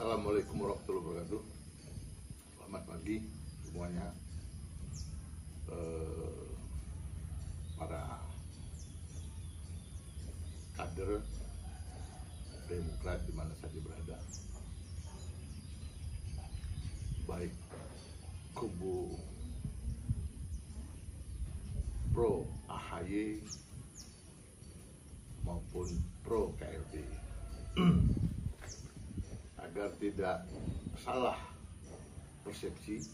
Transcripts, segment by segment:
Assalamualaikum warahmatullahi wabarakatuh. Selamat pagi semuanya. Para kader Demokrat di mana saja berada, baik kubu pro AHY maupun pro KLB, agar tidak salah persepsi,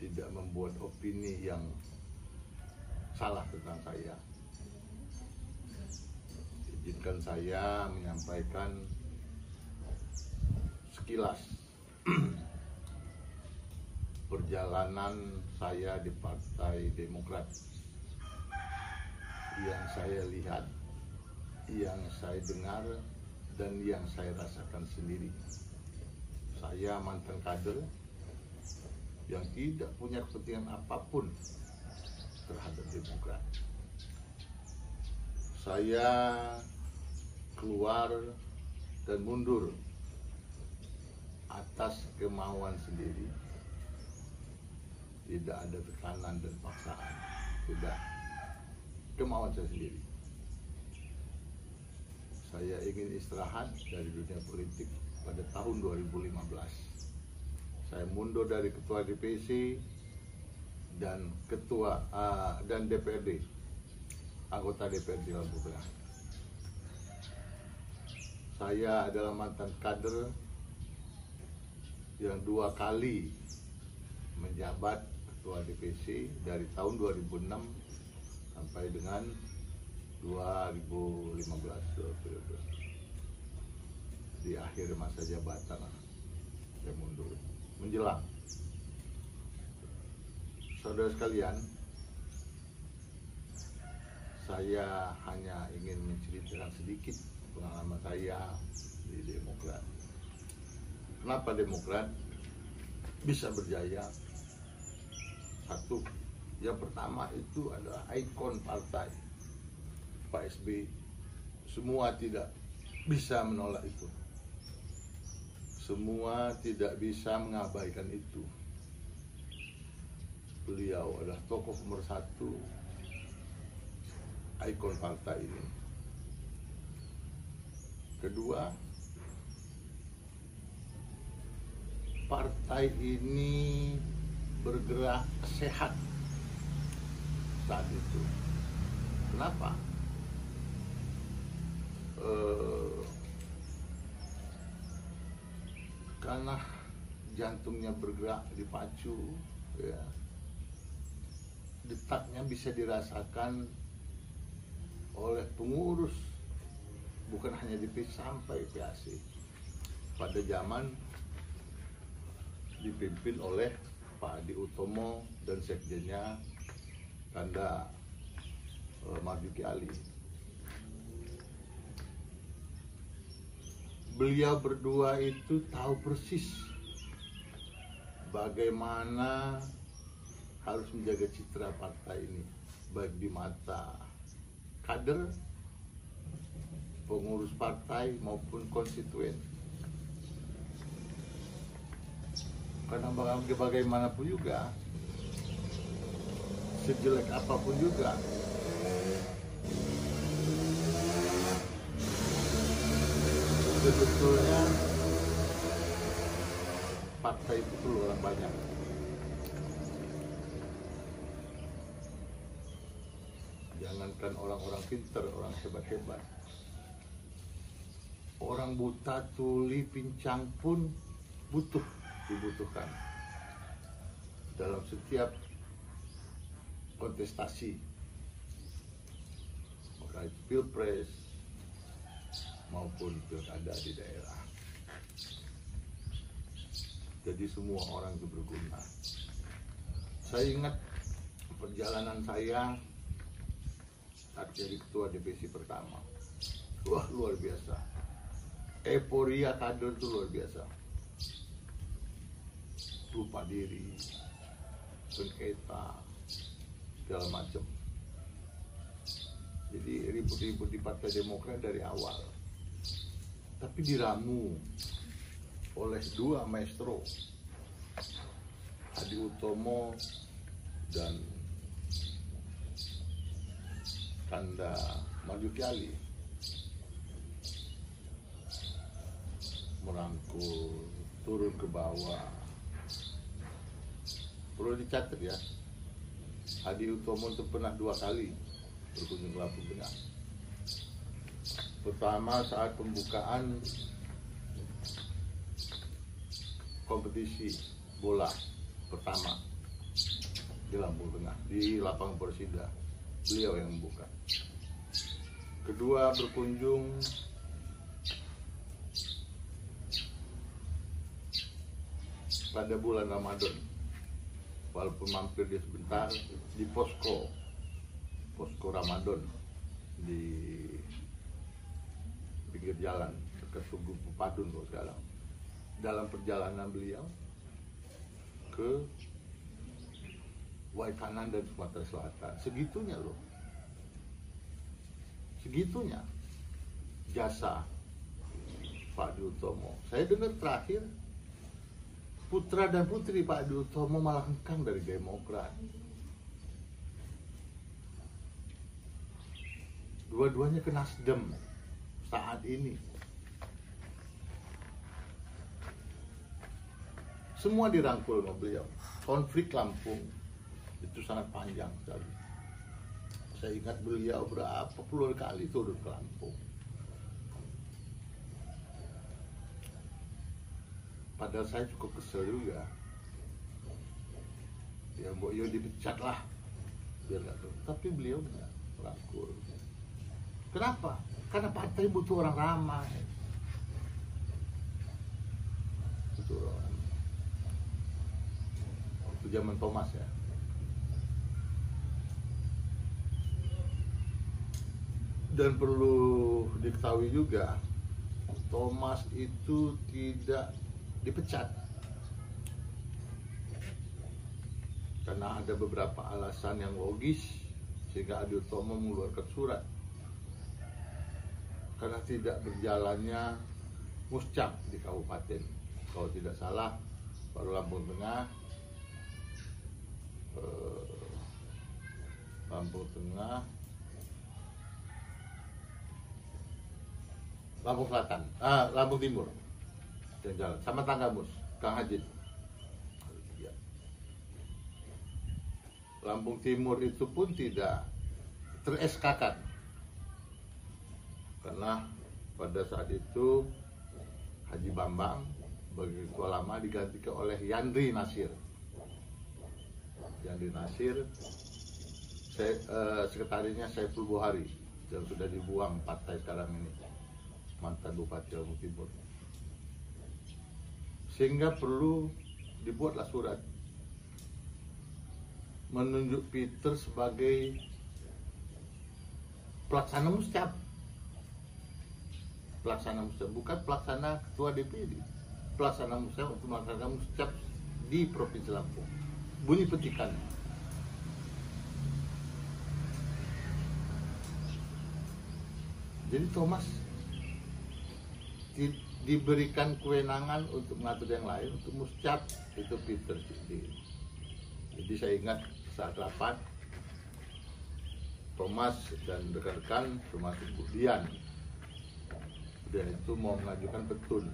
tidak membuat opini yang salah tentang saya. Izinkan saya menyampaikan sekilas perjalanan saya di Partai Demokrat yang saya lihat, yang saya dengar, dan yang saya rasakan sendiri. Saya mantan kader yang tidak punya kepentingan apapun terhadap Demokrat. Saya keluar dan mundur atas kemauan sendiri, tidak ada tekanan dan paksaan, sudah kemauan saya sendiri. Saya ingin istirahat dari dunia politik pada tahun 2015. Saya mundur dari ketua DPC dan ketua dan DPRD, anggota DPRD Lampung Tengah. Saya adalah mantan kader yang 2 kali menjabat ketua DPC dari tahun 2006 sampai dengan 2015 periode. Di akhir masa jabatan saya mundur menjelang. Saudara sekalian, saya hanya ingin menceritakan sedikit pengalaman saya di Demokrat. Kenapa Demokrat bisa berjaya? Satu, yang pertama itu adalah ikon partai Pak SBY. Semua tidak bisa menolak itu. Semua tidak bisa mengabaikan itu. Beliau adalah tokoh nomor 1, ikon partai ini. Kedua, partai ini bergerak sehat saat itu. Kenapa? Karena jantungnya bergerak, dipacu, ya. Detaknya bisa dirasakan oleh pengurus, bukan hanya DPC sampai PAC. Pada zaman dipimpin oleh Pak Adi Utomo dan sekjennya Kanda Marjuki Ali. Beliau berdua itu tahu persis bagaimana harus menjaga citra partai ini, baik di mata kader, pengurus partai maupun konstituen. Karena bagaimanapun juga, sejelek apapun juga, sebetulnya partai itu perlu orang banyak. Jangankan orang-orang pintar, orang hebat-hebat, orang buta, tuli, pincang pun dibutuhkan dalam setiap kontestasi, baik pilpres maupun pilkada di daerah. Jadi semua orang itu berguna. Saya ingat perjalanan saya saat jadi ketua DPC pertama. Wah, luar biasa. Euforia kader itu luar biasa. Lupa diri, sengketa, segala macam. Jadi ribut-ribut di Partai Demokrat dari awal. Tapi diramu oleh dua maestro, Hadi Utomo dan Kanda Marzuki, merangkul turun ke bawah. Perlu dicatat ya, Hadi Utomo itu pernah 2 kali berkunjung ke Lampung Tengah. Pertama saat pembukaan kompetisi bola pertama di Lampung Tengah, di lapangan Persida, beliau yang membuka. Kedua berkunjung pada bulan Ramadan, walaupun mampir dia sebentar di posko Ramadan di pinggir jalan dekat Tugu Pepadun kalau sekarang. Dalam perjalanan beliau ke Waikanan dan Sumatera Selatan, segitunya loh, segitunya jasa Pak Hadi Utomo. Saya dengar terakhir putra dan putri Pak Hadi Utomo malah hengkang dari Demokrat. Dua-duanya ke Nasdem saat ini. Semua dirangkul sama beliau. Konflik Lampung itu sangat panjang sekali. Saya ingat beliau berapa puluh kali turun ke Lampung. Padahal saya cukup kesel juga. Ya Mbok Yo dipecat lah, biar gak tahu. Tapi beliau benar merangkul. Kenapa? Karena partai butuh orang ramai. Butuh orang ramai. Itu zaman Thomas ya. Dan perlu diketahui juga, Thomas itu tidak dipecat karena ada beberapa alasan yang logis sehingga Hadi Utomo mengeluarkan surat karena tidak berjalannya muscap di kabupaten. Kalau tidak salah baru Lampung Tengah, Lampung Selatan, Lampung Timur dan jalan sama Tanggamus, Kang Hajid. Lampung Timur itu pun tidak ter-SK-kan karena pada saat itu Haji Bambang sebagai ketua lama digantikan oleh Yandri Nasir. Yandri Nasir, sekretarisnya Saiful Buhari yang sudah dibuang partai sekarang ini, mantan Bupati Lampung Timur. Sehingga perlu dibuatlah surat menunjuk Peter sebagai pelaksana muscap. Pelaksana muscap, bukan pelaksana ketua DPD. Pelaksana muscap untuk melaksanakan muscap di Provinsi Lampung. Bunyi petikan. Jadi Thomas diberikan kewenangan untuk mengatur yang lain, untuk muscap itu Peter sendiri. Jadi saya ingat saat rapat Thomas dan rekan-rekan termasuk Bu Dian itu mau mengajukan petun.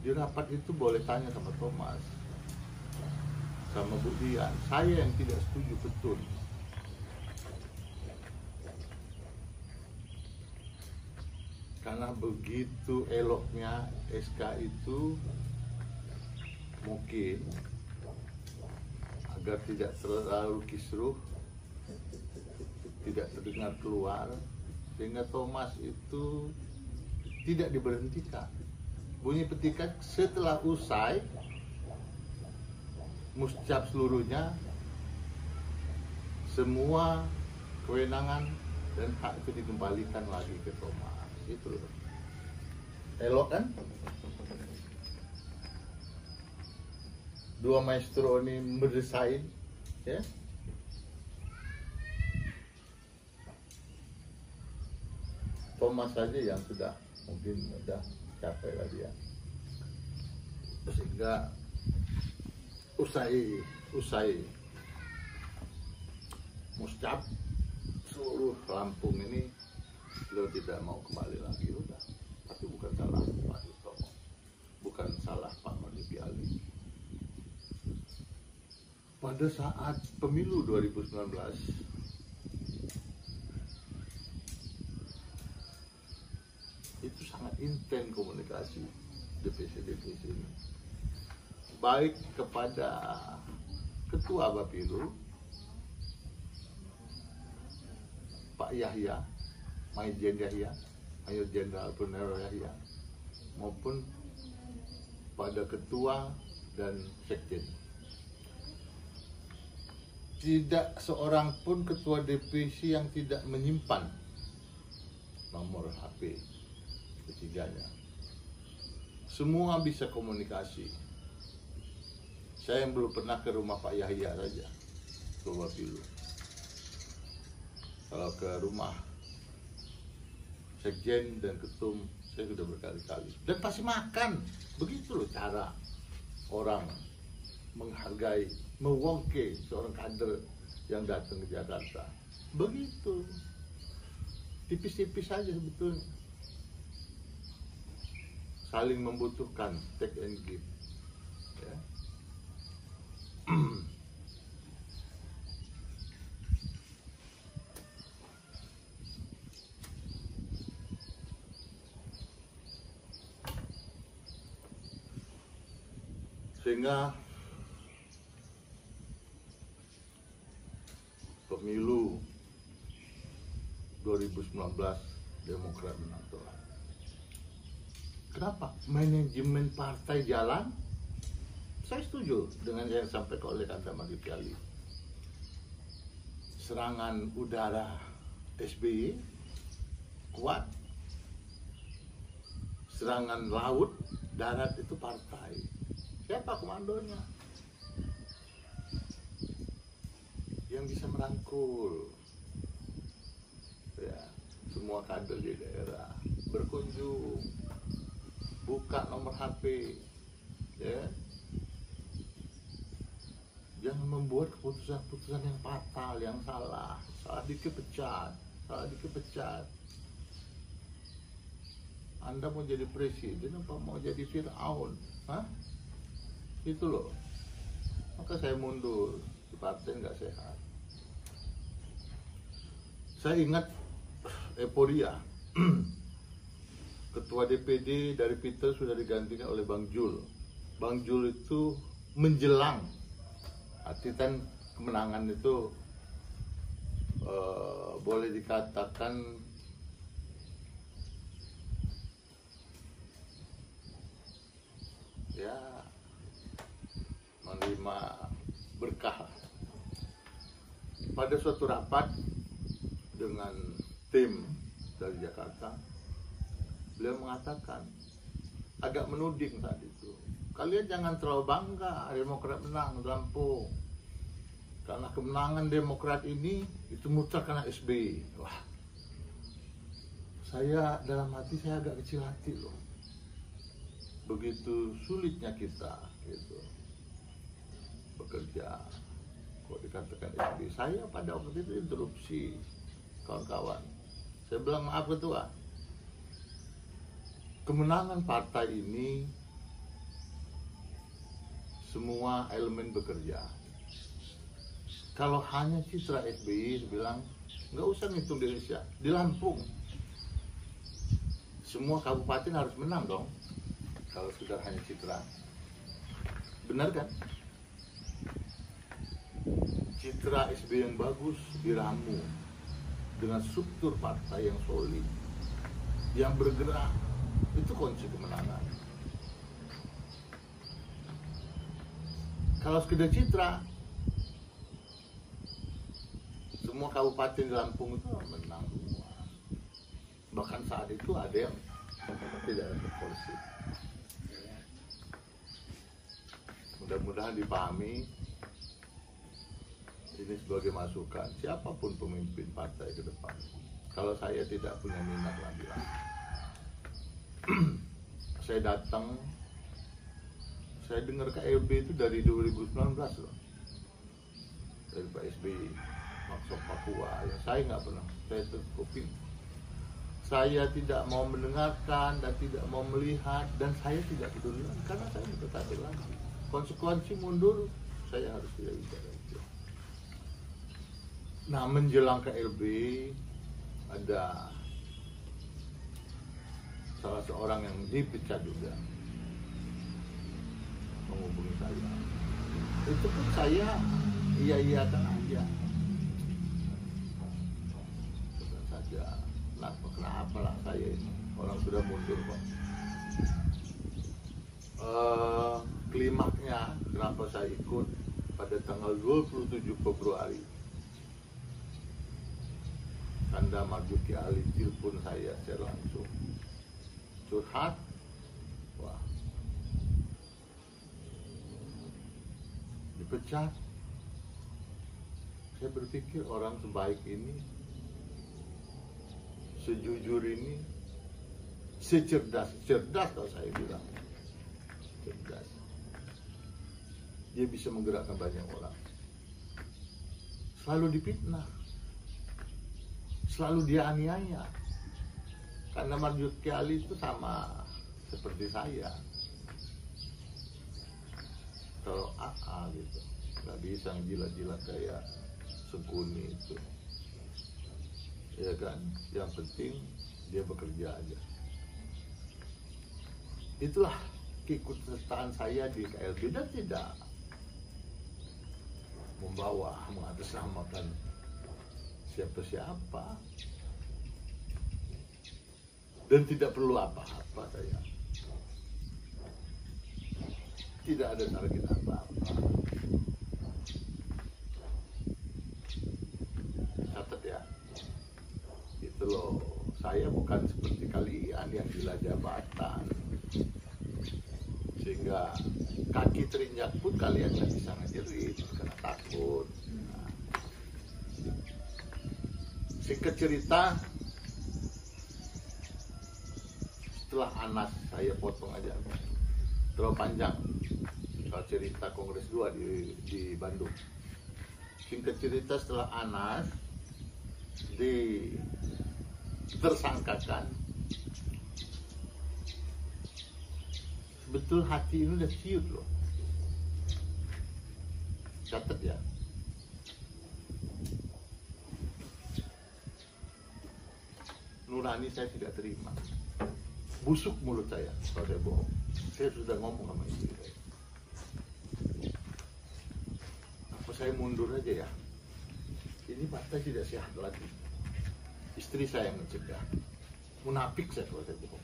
Di rapat itu boleh tanya sama Thomas, sama Bu Dian, saya yang tidak setuju petun. Karena begitu eloknya SK itu, mungkin agar tidak terlalu kisruh, tidak terdengar keluar, sehingga Thomas itu tidak diberhentikan. Bunyi petikan setelah usai muscap seluruhnya, semua kewenangan dan hak itu dikembalikan lagi ke Thomas. Itu elok kan? Dua maestro ini mendesain, ya. Thomas saja yang sudah mungkin sudah capek lah dia. Sehingga usai muscap seluruh Lampung ini beliau tidak mau kembali lagi, udah. Tapi bukan salah Pak Sutomo, bukan salah Pak Marzuki Ali. Pada saat pemilu 2019 itu sangat intens komunikasi DPC ini, baik kepada Ketua Bapilu Pak Yahya, Majen Yahya, Mayor Jenderal Purnawirawan Yahya, maupun pada Ketua dan Sekjen. Tidak seorang pun Ketua DPC yang tidak menyimpan nomor HP ketiganya. Semua bisa komunikasi. Saya yang belum pernah ke rumah Pak Yahya saja, Ketua Bapilu. Kalau ke rumah Sekjen dan Ketum saya sudah berkali-kali, dan pasti makan. Begitu loh cara orang menghargai, mewongke seorang kader yang datang ke Jakarta. Begitu, tipis-tipis saja sebetulnya, saling membutuhkan, take and give, ya. Sehingga pemilu 2019 Demokrat menang telak. Kenapa? Manajemen partai jalan. Saya setuju dengan yang disampaikan oleh Kanta Marzuki Ali. Serangan udara SBY kuat, serangan laut, darat itu partai. Siapa komandonya? Yang bisa merangkul, ya, semua kader di daerah, berkunjung, buka nomor HP, ya. Jangan membuat keputusan-keputusan yang fatal, yang salah dikit pecat, Anda mau jadi presiden apa mau jadi Fir'aun? Hah? Itu loh. Maka saya mundur, di partai nggak sehat. Saya ingat euforia. Ketua DPD dari Peter sudah digantikan oleh Bang Jul. Bang Jul itu menjelang, artinya kemenangan itu boleh dikatakan ya menerima berkah. Pada suatu rapat dengan tim dari Jakarta, beliau mengatakan, agak menuding saat itu, kalian jangan terlalu bangga Demokrat menang di Lampung, karena kemenangan Demokrat ini itu mutlak karena SBY. Wah, saya dalam hati saya agak kecil hati loh. Begitu sulitnya kita gitu bekerja, kok dikatakan SBY. Saya pada waktu itu interupsi kawan-kawan, saya bilang, maaf Ketua, kemenangan partai ini semua elemen bekerja. Kalau hanya citra SBY, saya bilang nggak usah ngitung di Indonesia, di Lampung semua kabupaten harus menang dong. Kalau sekedar hanya citra, benar kan? Citra SBY yang bagus diramu dengan struktur partai yang solid, yang bergerak, itu kunci kemenangan. Kalau sekedar citra, semua kabupaten di Lampung itu menang semua. Bahkan saat itu ada yang tidak ada kursi. Mudah-mudahan dipahami ini sebagai masukan siapapun pemimpin partai ke depan. Kalau saya tidak punya minat lagi, saya datang Saya dengar KLB itu dari 2019 loh, dari Pak SBY, maksud Papua. Ya saya nggak pernah, saya terkuping. Saya tidak mau mendengarkan dan tidak mau melihat, dan saya tidak peduli karena saya berkata lagi. Konsekuensi mundur, saya harus tidak bicara itu. Nah, menjelang KLB ada salah seorang yang dipecat juga menghubungi saya. Itu pun saya iya-iyakan aja. Bukan saja, kenapa lah saya ini, orang sudah mundur kok. Klimaknya kenapa saya ikut pada tanggal 27 Februari. Kanda Marzuki Ali telepon saya secara langsung. Curhat. Wah. Dipecat. Saya berpikir orang sebaik ini, sejujur ini, secerdas kalau saya bilang. Cerdas. Dia bisa menggerakkan banyak orang. Selalu difitnah. Selalu dia aniaya. Karena Marzuki Ali itu sama seperti saya. Kalau AA gitu, nggak bisa jilat-jilat kayak Sengkuni itu. Ya kan, yang penting dia bekerja aja. Itulah keikutsertaan saya di KLB, dan tidak membawa mengatasnamakan siapa-siapa, dan tidak perlu apa-apa. Saya tidak ada target apa-apa. Catat ya, itu loh, saya bukan seperti kalian yang gila jabatan sehingga kaki terinjak pun kalian nggak bisa ngejerit karena takut. Nah, singkat cerita, setelah Anas, saya potong aja, terlalu panjang kalau cerita Kongres 2 di Bandung. Singkat cerita, setelah Anas ditersangkakan, betul hati ini udah ciut loh. Catat ya. Nurani saya tidak terima. Busuk mulut saya kalau saya bohong. Saya sudah ngomong sama istri saya. Apa saya mundur aja ya? Ini partai tidak sehat lagi. Istri saya yang mencegah. Munafik saya kalau saya bohong.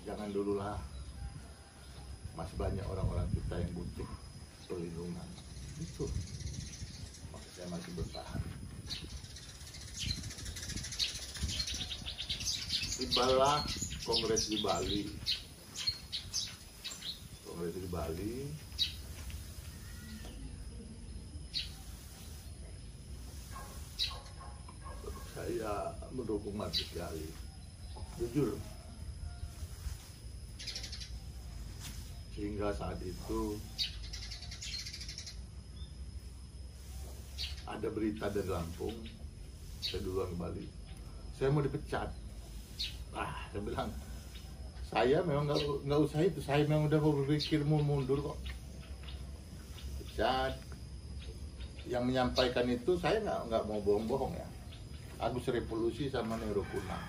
Jangan dululah, masih banyak orang-orang kita yang butuh perlindungan. Itu maksud saya, masih bertahan. Tibalah Kongres di Bali. Kongres di Bali. Saya mendukung Marzuki Ali. Jujur. Sehingga saat itu ada berita dari Lampung, saya duluan ke Bali, saya mau dipecat. Saya bilang, saya memang nggak usah itu, saya memang udah mau berpikir mau mundur kok. Pecat. Yang menyampaikan itu saya nggak mau bohong-bohong ya. Agus Revolusi sama Nero Kunang.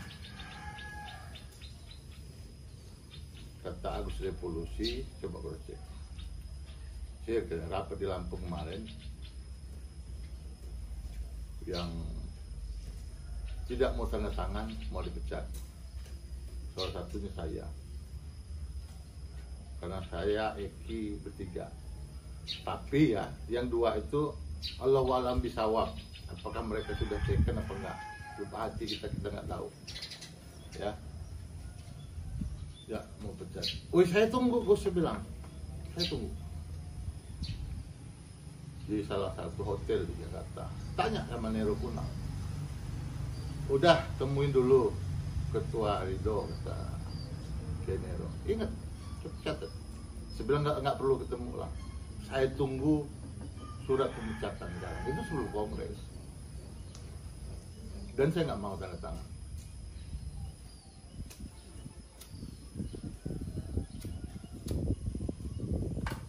Kata Agus Revolusi, coba gue cek. Saya ke rapat di Lampung kemarin, yang tidak mau tanda tangan, mau dipecat. Salah satunya saya. Karena saya, Eki, bertiga. Tapi ya, yang dua itu Allahu a'lam bisawab. Apakah mereka sudah taken apa enggak? Lupa hati kita nggak tahu. Ya. Ya, mau pecat. Wih, saya tunggu, gue bilang. Saya tunggu. Di salah satu hotel di Jakarta. Tanya sama Nero Kunang. Udah, temuin dulu Ketua Ridho, kata Nero. Ingat, cepet. catat. Saya bilang nggak perlu ketemu lah. Saya tunggu surat pemecatan sekarang. Itu sebelum kongres. Dan saya nggak mau tanda tangan.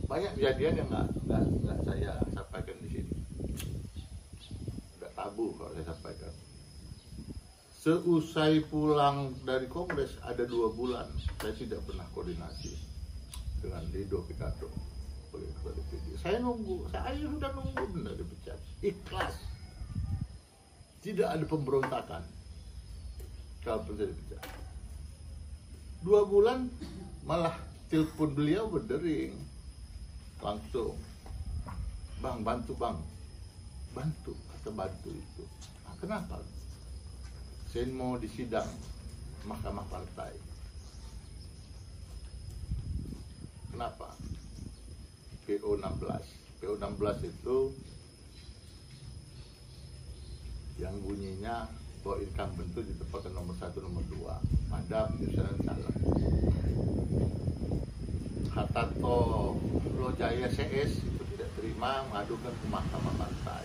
Banyak kejadian yang nggak saya sampaikan di sini. Nggak tabu kalau saya sampaikan. Seusai pulang dari kongres ada 2 bulan saya tidak pernah koordinasi dengan Dido Picato sebagai ketua DPD. Saya sudah nunggu benar dipecat, ikhlas, tidak ada pemberontakan kalau saya dipecat. 2 bulan malah telepon beliau berdering langsung, bang bantu kata bantu itu. Nah, kenapa? Saya mau disidang Mahkamah Partai. Kenapa? PO 16 itu yang bunyinya bahwa incumbent itu ditempatkan nomor 1, nomor 2 pada penyusunan caleg. Hartanto Lojaya CS itu tidak terima, mengadukan ke Mahkamah Partai.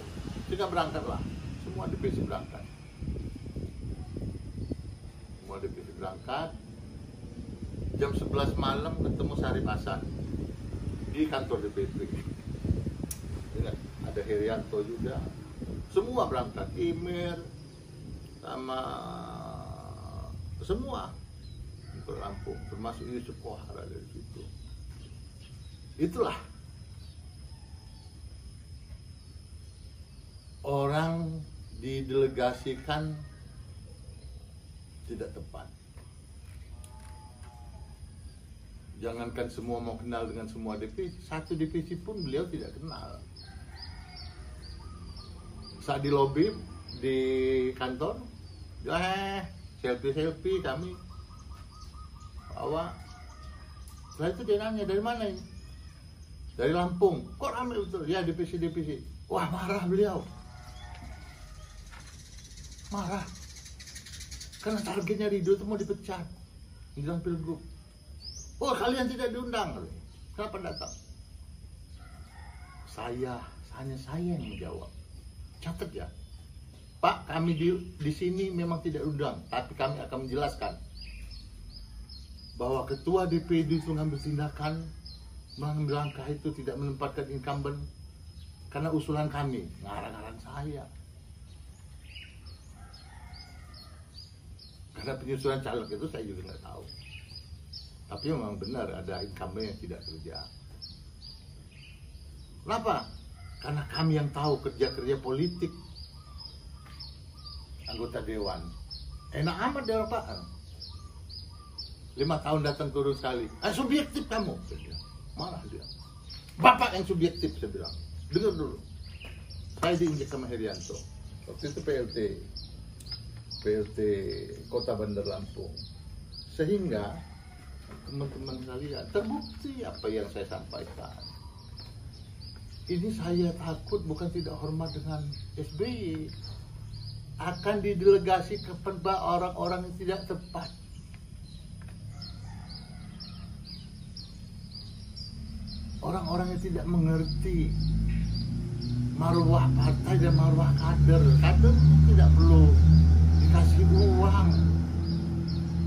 Sehingga berangkatlah, semua DPC berangkat. Berangkat jam 11 malam ketemu Syarif Hasan di kantor DPP. Ada Herianto juga, semua berangkat, Imir sama semua ke Lampung, termasuk Yusuf Kohar ada di situ. Itulah orang didelegasikan tidak tepat. Jangankan semua mau kenal dengan semua DPC, satu DPC pun beliau tidak kenal. Saat di lobi di kantor, selfie kami bawa. Setelah itu dia nanya, dari mana ini? Dari Lampung. Kok ramai betul? Ya DPC. Wah, marah beliau. Marah. Karena targetnya Ridho itu mau dipecat, bilang pilgub. Oh, kalian tidak diundang. Kenapa datang? Hanya saya yang menjawab. Catat ya, Pak, kami di sini memang tidak undang, tapi kami akan menjelaskan bahwa ketua DPD itu mengambil tindakan, mengambil langkah itu tidak menempatkan incumbent karena usulan kami, ngarang-ngarang saya. Karena penyusunan caleg itu saya juga nggak tahu. Tapi memang benar ada incumbent yang tidak kerja. Kenapa? Karena kami yang tahu kerja-kerja politik anggota dewan. Enak amat dia Pak. 5 tahun datang turun sekali. Subjektif kamu. Marah dia. Bapak yang subjektif, saya bilang. Dengar dulu. Saya diinjek sama Herianto. Waktu itu PLT Kota Bandar Lampung. Sehingga teman-teman sekalian terbukti apa yang saya sampaikan. Ini saya takut bukan tidak hormat dengan SBY, akan didelegasi kepada orang-orang yang tidak tepat. Orang-orang yang tidak mengerti marwah partai dan marwah kader. Kader tidak perlu dikasih uang,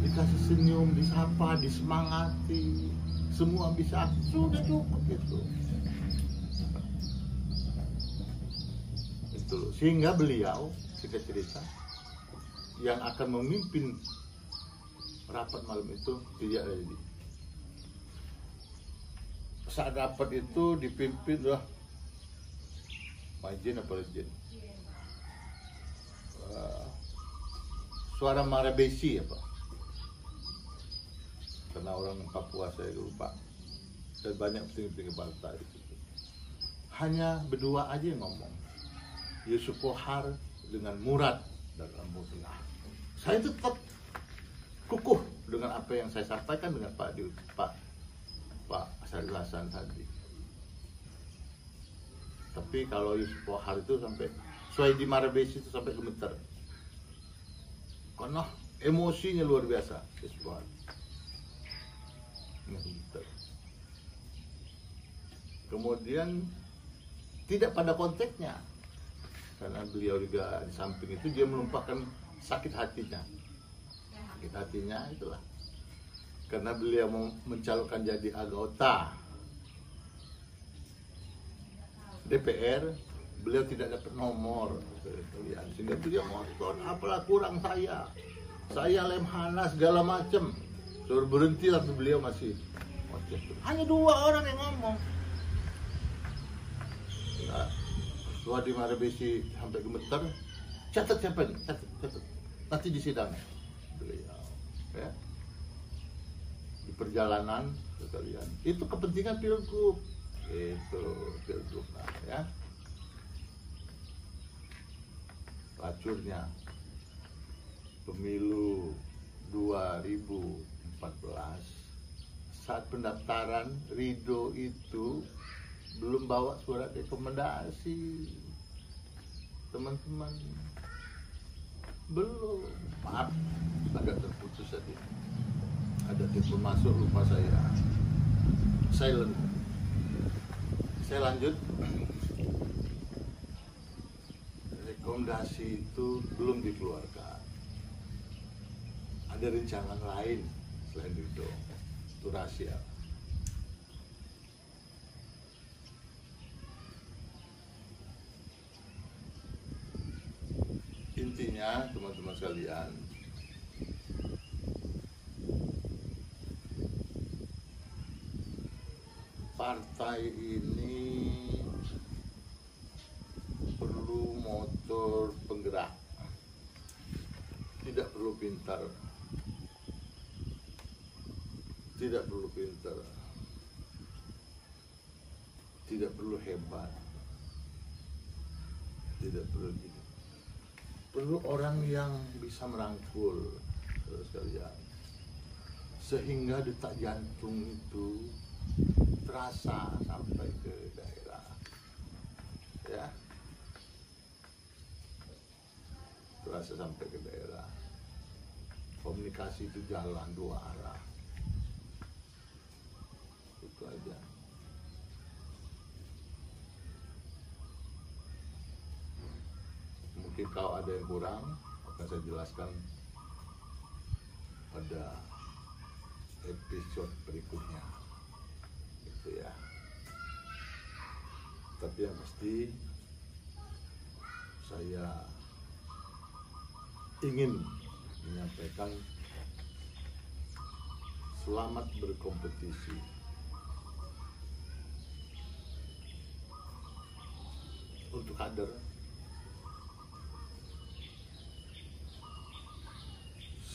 dikasih senyum, disapa, disemangati, semua bisa, sudah cukup itu. Sehingga beliau, kita cerita, yang akan memimpin rapat malam itu tidak ada. Saat rapat itu dipimpin oleh Majin apa Legend, Suara Marabesi apa, karena orang Papua saya lupa, dan banyak petinggi-petinggi partai itu. Hanya berdua aja yang ngomong, Yusuf Kohar dengan Murad dari Lampung Tengah. Saya tetap kukuh dengan apa yang saya sampaikan dengan Pak Syarif Hasan tadi. Tapi kalau Yusuf Kohar itu sampai Suhaidi Marabesi itu sampai gemeter. Karena emosinya luar biasa Yusuf Kohar. Gemeter. kemudian tidak pada konteksnya, karena beliau juga di samping itu dia melupakan sakit hatinya itulah, karena beliau mencalonkan jadi anggota DPR, beliau tidak dapat nomor kalian, sehingga beliau ngotot, apalah kurang saya Lemhanas segala macem, suruh berhenti, tapi beliau masih ngoceh. Hanya 2 orang yang ngomong. Nah, Wadi Marabesi sampai gemeter, catat siapa nih, catat, nanti di sidang beliau, ya, di perjalanan sekalian, itu kepentingan pilgub, nah, ya, racunnya pemilu 2014 saat pendaftaran Ridho itu belum bawa surat rekomendasi, teman-teman, belum, maaf, agak terputus tadi, ada telepon masuk, lupa saya silent. Saya lanjut. Rekomendasi itu belum dikeluarkan, ada rencana lain selain itu rahasia. Intinya teman-teman sekalian, partai ini perlu motor penggerak, tidak perlu pintar, tidak perlu hebat, tidak perlu gini. Perlu orang yang bisa merangkul sekalian, sehingga detak jantung itu terasa sampai ke daerah, ya, terasa sampai ke daerah. Komunikasi itu jalan 2 arah, itu aja. Mungkin kalau ada yang kurang akan saya jelaskan pada episode berikutnya, gitu ya. Tapi yang pasti saya ingin menyampaikan selamat berkompetisi. Untuk kader,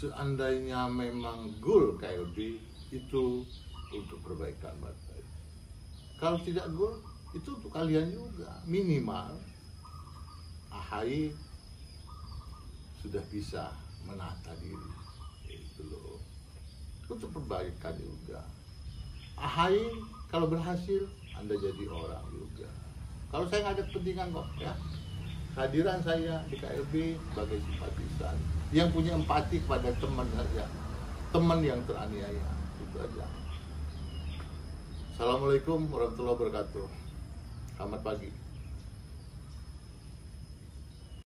seandainya memang goal KLB itu untuk perbaikan partai, kalau tidak goal itu untuk kalian juga. Minimal AHY sudah bisa menata diri, itu loh, untuk perbaikan juga. AHY kalau berhasil, Anda jadi orang juga. Kalau saya nggak ada kepentingan kok, ya, kehadiran saya di KLB sebagai simpatisan yang punya empati kepada teman saja, teman yang teraniaya, itu aja. Assalamualaikum warahmatullahi wabarakatuh. Selamat pagi.